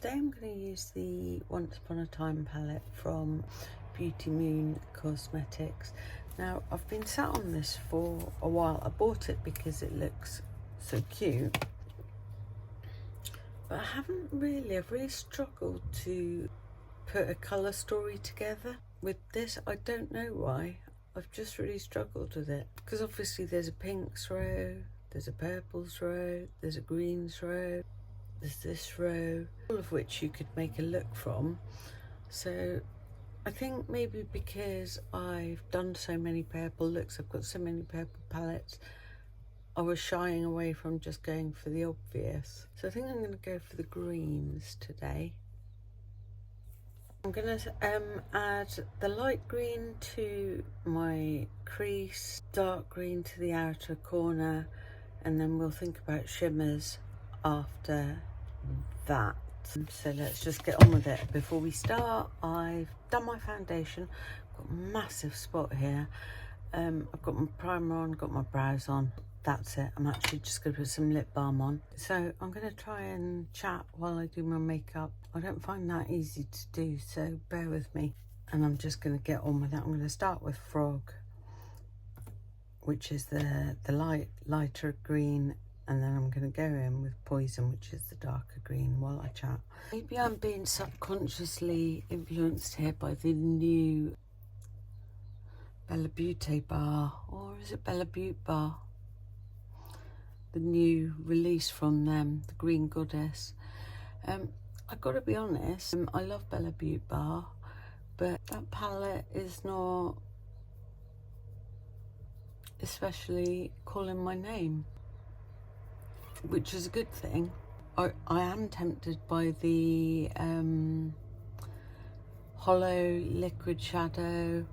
today I'm going to use the Once Upon a Time palette from Beauty Moon Cosmetics. Now, I've been sat on this for a while. I bought it because it looks so cute, but I've really struggled to put a colour story together with this. I don't know why. I've just really struggled with it, because obviously there's a pinks row, there's a purples row, there's a greens row, there's this row, all of which you could make a look from. So I think maybe because I've done so many purple looks, I've got so many purple palettes, I was shying away from just going for the obvious. So I think I'm going to go for the greens today. I'm going to add the light green to my crease, dark green to the outer corner, and then we'll think about shimmers after that. So let's just get on with it. Before we start, I've done my foundation. Got a massive spot here. I've got my primer on, got my brows on. That's it. I'm actually just going to put some lip balm on. So I'm going to try and chat while I do my makeup. I don't find that easy to do, so bear with me. And I'm just going to get on with it. I'm going to start with Frog, which is the lighter green, and then I'm going to go in with Poison, which is the darker green, while I chat. Maybe I'm being subconsciously influenced here by the new Bella Beauty bar, or is it Bella Beauty bar? The new release from them, the Green Goddess. I've got to be honest, I love Bella Beauty bar, but that palette is not especially calling my name, which is a good thing. I am tempted by the Hollow Liquid Shadow,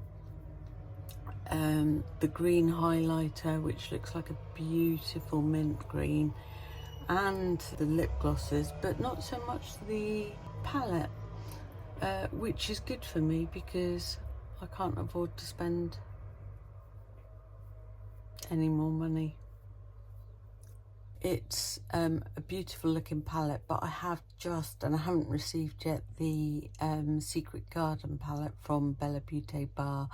the green highlighter, which looks like a beautiful mint green, and the lip glosses, but not so much the palette, which is good for me because I can't afford to spend any more money. It's a beautiful looking palette, but I have and I haven't received yet the Secret Garden palette from Bella Beauty bar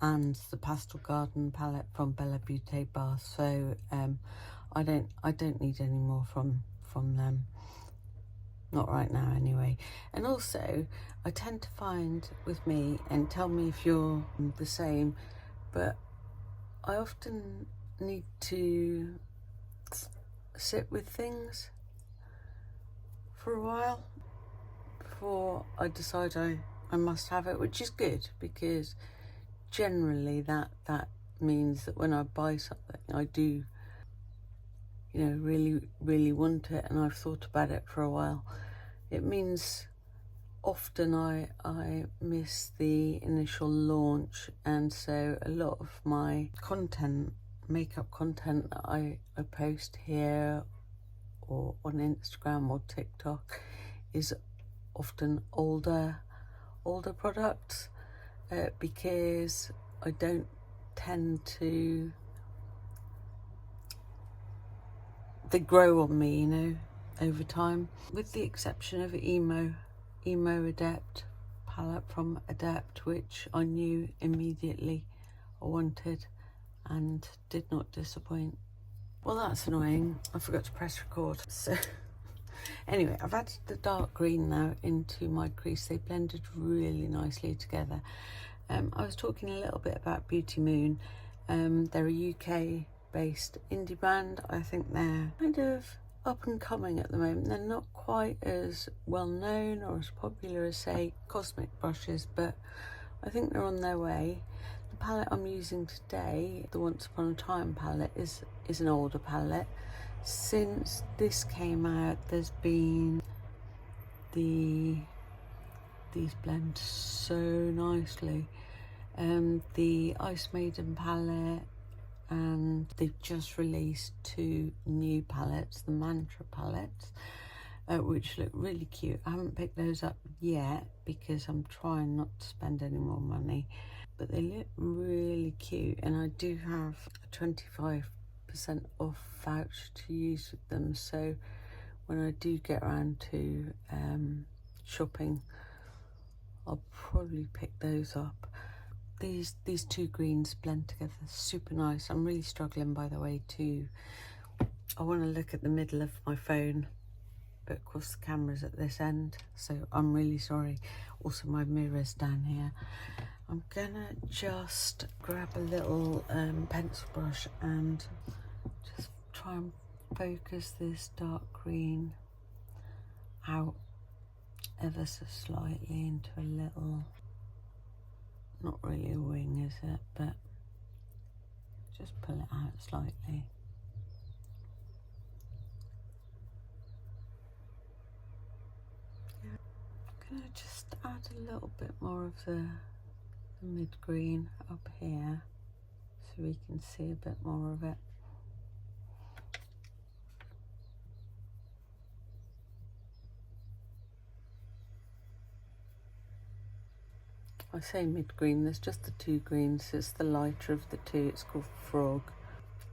and the Pastel Garden palette from Bella Beauty bar. So I don't need any more from them. Not right now anyway. And also, I tend to find with me, and tell me if you're the same, but I often need to sit with things for a while before I decide I must have it, which is good, because generally that means that when I buy something, I do, you know, really want it, and I've thought about it for a while. It means often I miss the initial launch, and so a lot of my content, makeup content that I post here or on Instagram or TikTok is often older products, because I don't tend to, they grow on me, you know, over time, with the exception of Emo Adept palette from Adept, which I knew immediately I wanted and did not disappoint. Well, that's annoying. I forgot to press record. So anyway, I've added the dark green now into my crease. They blended really nicely together. I was talking a little bit about Beauty Moon. They're a UK based indie band. I think they're kind of up and coming at the moment. They're not quite as well known or as popular as, say, Cosmic Brushes, but I think they're on their way. The palette I'm using today, the Once Upon a Time palette, is an older palette. Since this came out, there's been these blend so nicely. The Ice Maiden palette, and they've just released 2 new palettes, the Mantra palettes, which look really cute. I haven't picked those up yet because I'm trying not to spend any more money, but they look really cute, and I do have a 25% off voucher to use with them, so when I do get around to shopping, I'll probably pick those up. These two greens blend together super nice. I'm really struggling, by the way, I want to look at the middle of my phone, but of course the camera's at this end, so I'm really sorry. Also my mirror's down here. I'm gonna just grab a little pencil brush and just try and focus this dark green out ever so slightly into a little, not really a wing, is it, but just pull it out slightly. Yeah. I'm gonna just add a little bit more of the mid-green up here so we can see a bit more of it. I say mid-green, there's just the two greens, it's the lighter of the two, it's called Frog.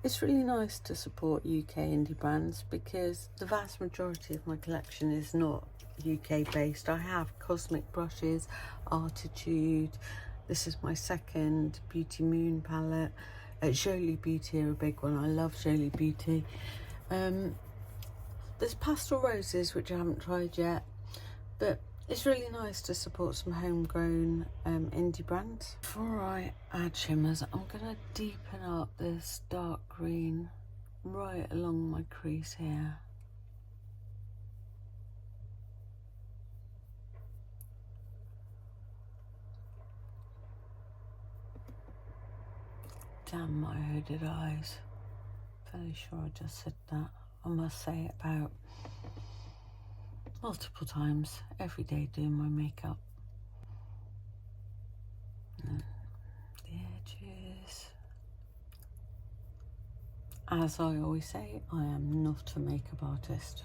It's really nice to support UK indie brands because the vast majority of my collection is not UK based. I have Cosmic brushes, Artitude, this is my second Beauty Moon palette. Jolie Beauty are a big one, I love Jolie Beauty. There's Pastel Roses, which I haven't tried yet, but it's really nice to support some homegrown indie brands. Before I add shimmers, I'm gonna deepen up this dark green right along my crease here. Damn my hooded eyes. Fairly sure I just said that. I must say it about multiple times every day doing my makeup. And the edges. As I always say, I am not a makeup artist,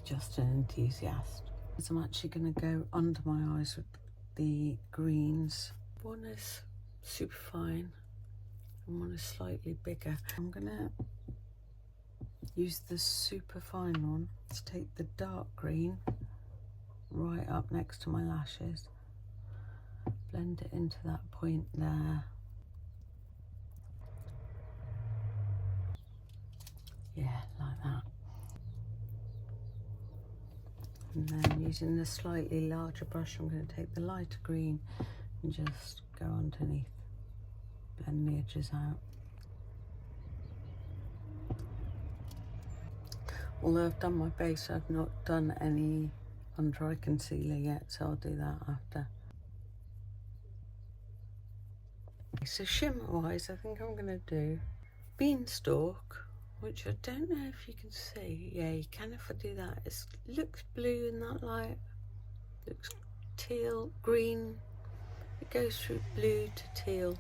just an enthusiast. So I'm actually going to go under my eyes with the greens. One is super fine and one is slightly bigger. I'm going to use the super fine one to take the dark green right up next to my lashes, blend it into that point there. Yeah, like that. And then using the slightly larger brush, I'm going to take the lighter green and just go underneath, blend the edges out. Although I've done my base, I've not done any under eye concealer yet, so I'll do that after. So shimmer wise, I think I'm going to do Beanstalk, which I don't know if you can see. Yeah, you can if I do that. It looks blue in that light, looks teal, green. It goes through blue to teal.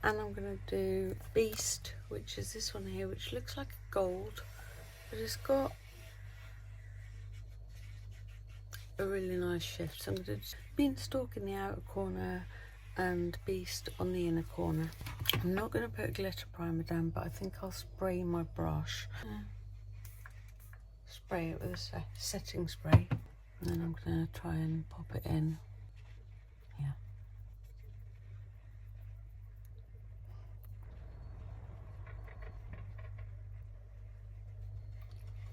And I'm going to do Beast, which is this one here, which looks like a gold, but it's got a really nice shift. So I'm going to do Beanstalk in the outer corner and Beast on the inner corner. I'm not going to put a glitter primer down, but I think I'll spray my brush. Spray it with a setting spray, and then I'm going to try and pop it in. Yeah.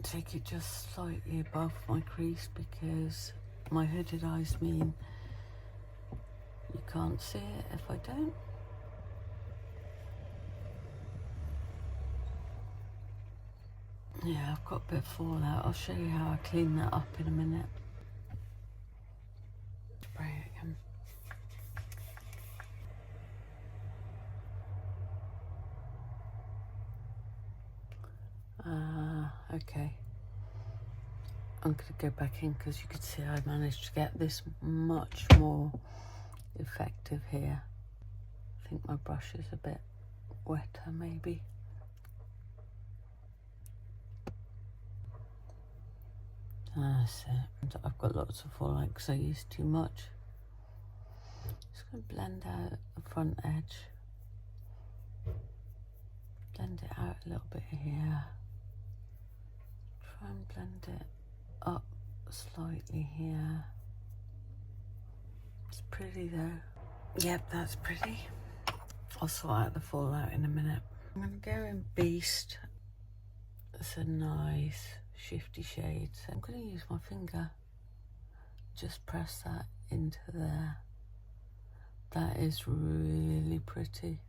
Take it just slightly above my crease because my hooded eyes mean you can't see it if I don't. Yeah, I've got a bit of fallout. I'll show you how I clean that up in a minute. Spray it again. Okay. I'm going to go back in because you can see I managed to get this much more effective here. I think my brush is a bit wetter maybe. That's it. I've got lots of fallout because I used too much. Just going to blend out the front edge. Blend it out a little bit here. Try and blend it up slightly here. It's pretty though. Yep, that's pretty. I'll sort out the fallout in a minute. I'm going to go in Beast. It's a nice shifty shade. So I'm going to use my finger. Just press that into there. That is really pretty.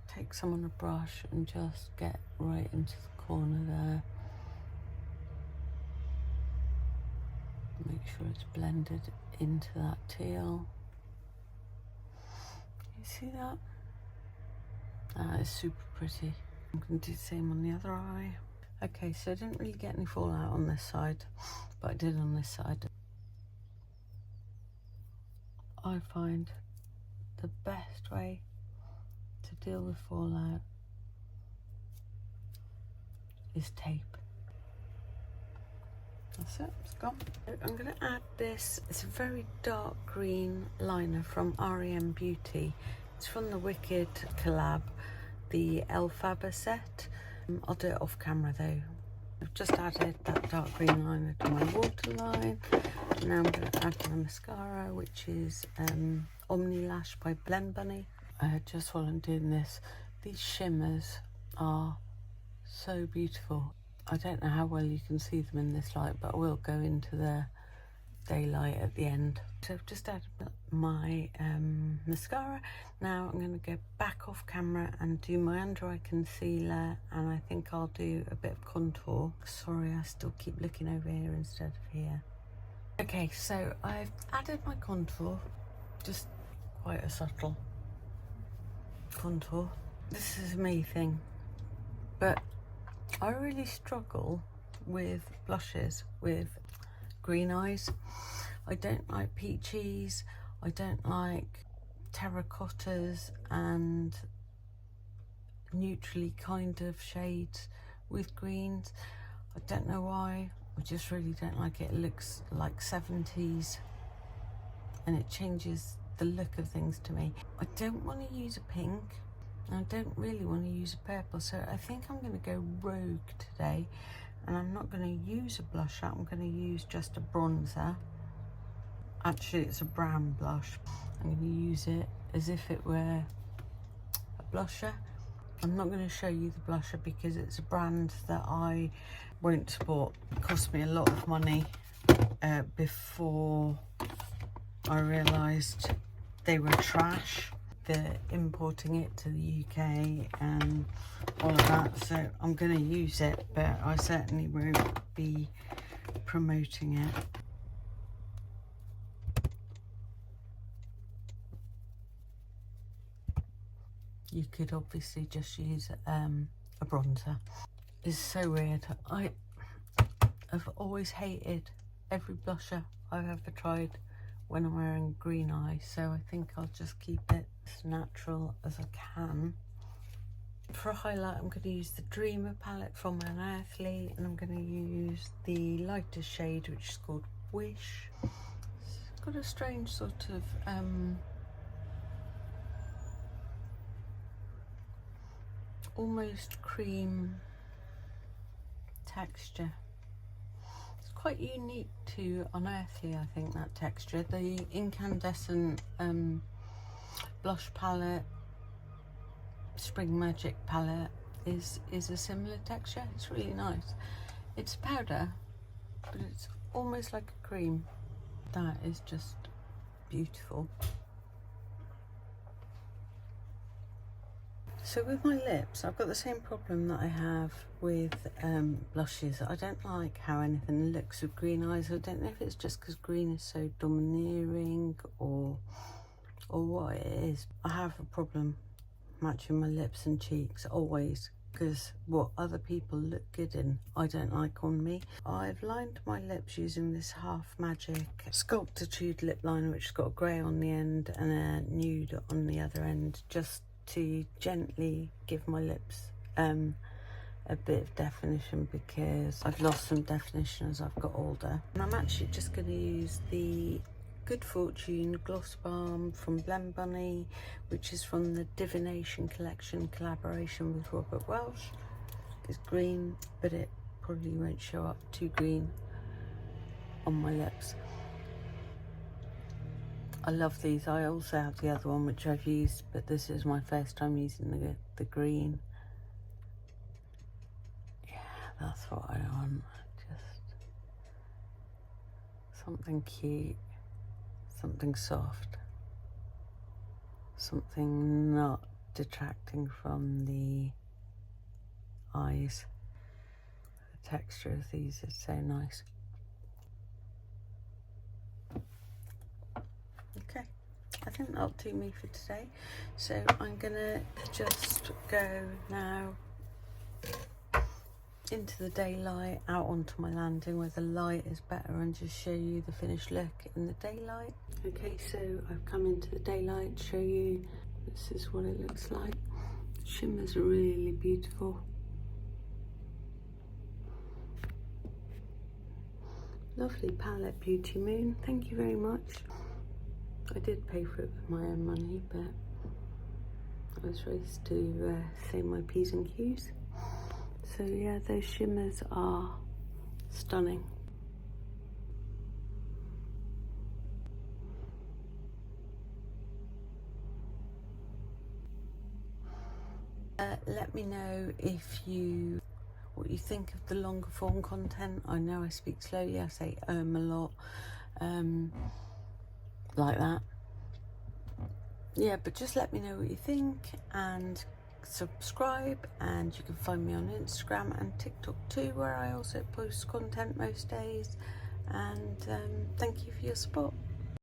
Take some on a brush and just get right into the corner there. Make sure it's blended into that teal. You see that? That is super pretty. I'm going to do the same on the other eye. Okay, so I didn't really get any fallout on this side, but I did on this side. I find the best way to deal with fallout is tape. That's it, it's gone. I'm going to add this. It's a very dark green liner from REM Beauty. It's from the Wicked collab, the Elphaba set. I'll do it off camera though. I've just added that dark green liner to my waterline. Now I'm going to add my mascara, which is Omnilash by Blend Bunny. Just while I'm doing this, these shimmers are so beautiful. I don't know how well you can see them in this light, but I will go into the daylight at the end. So I've just added my mascara. Now I'm going to go back off camera and do my under eye concealer, and I think I'll do a bit of contour. Sorry, I still keep looking over here instead of here. Okay, so I've added my contour, just quite a subtle contour. This is a me thing, but I really struggle with blushes with green eyes. I don't like peaches, I don't like terracottas and neutrally kind of shades with greens. I don't know why, I just really don't like it. It looks like 70s and it changes the look of things to me. I don't want to use a pink, I don't really want to use a purple, so I think I'm going to go rogue today, and I'm not going to use a blusher. I'm going to use just a bronzer. Actually, it's a brown blush. I'm going to use it as if it were a blusher. I'm not going to show you the blusher because it's a brand that I won't support. It cost me a lot of money before I realised they were trash. They're importing it to the UK and all of that, so I'm going to use it, but I certainly won't be promoting it. You could obviously just use a bronzer. It's so weird. I have always hated every blusher I've ever tried when I'm wearing green eye, so I think I'll just keep it as natural as I can. For a highlight, I'm going to use the Dreamer palette from Unearthly, and I'm going to use the lighter shade, which is called Wish. It's got a strange sort of almost cream texture. It's quite unique to Unearthly, I think, that texture. The incandescent blush palette, Spring Magic palette is a similar texture. It's really nice. It's powder, but it's almost like a cream. That is just beautiful. So with my lips, I've got the same problem that I have with blushes. I don't like how anything looks with green eyes. I don't know if it's just because green is so domineering or what it is. I have a problem matching my lips and cheeks always, because what other people look good in, I don't like on me. I've lined my lips using this Half Magic Sculptitude lip liner, which has got a grey on the end and a nude on the other end, just to gently give my lips a bit of definition, because I've lost some definition as I've got older. And I'm actually just going to use the Good Fortune Gloss Balm from Blend Bunny, which is from the Divination collection collaboration with Robert Welsh. It's green, but it probably won't show up too green on my lips. I love these. I also have the other one which I've used, but this is my first time using the green. Yeah, that's what I want. Just something cute, something soft, something not detracting from the eyes. The texture of these is so nice. Okay, I think that'll do me for today. So I'm gonna just go now into the daylight, out onto my landing where the light is better, and just show you the finished look in the daylight. Okay, so I've come into the daylight to show you. This is what it looks like. The shimmer's really beautiful. Lovely palette, Beauty Moon. Thank you very much. I did pay for it with my own money, but I was raised to say my P's and Q's. So yeah, those shimmers are stunning. Let me know what you think of the longer form content. I know I speak slowly, I say a lot, like that. Yeah, but just let me know what you think, and subscribe, and you can find me on Instagram and TikTok too, where I also post content most days. And thank you for your support.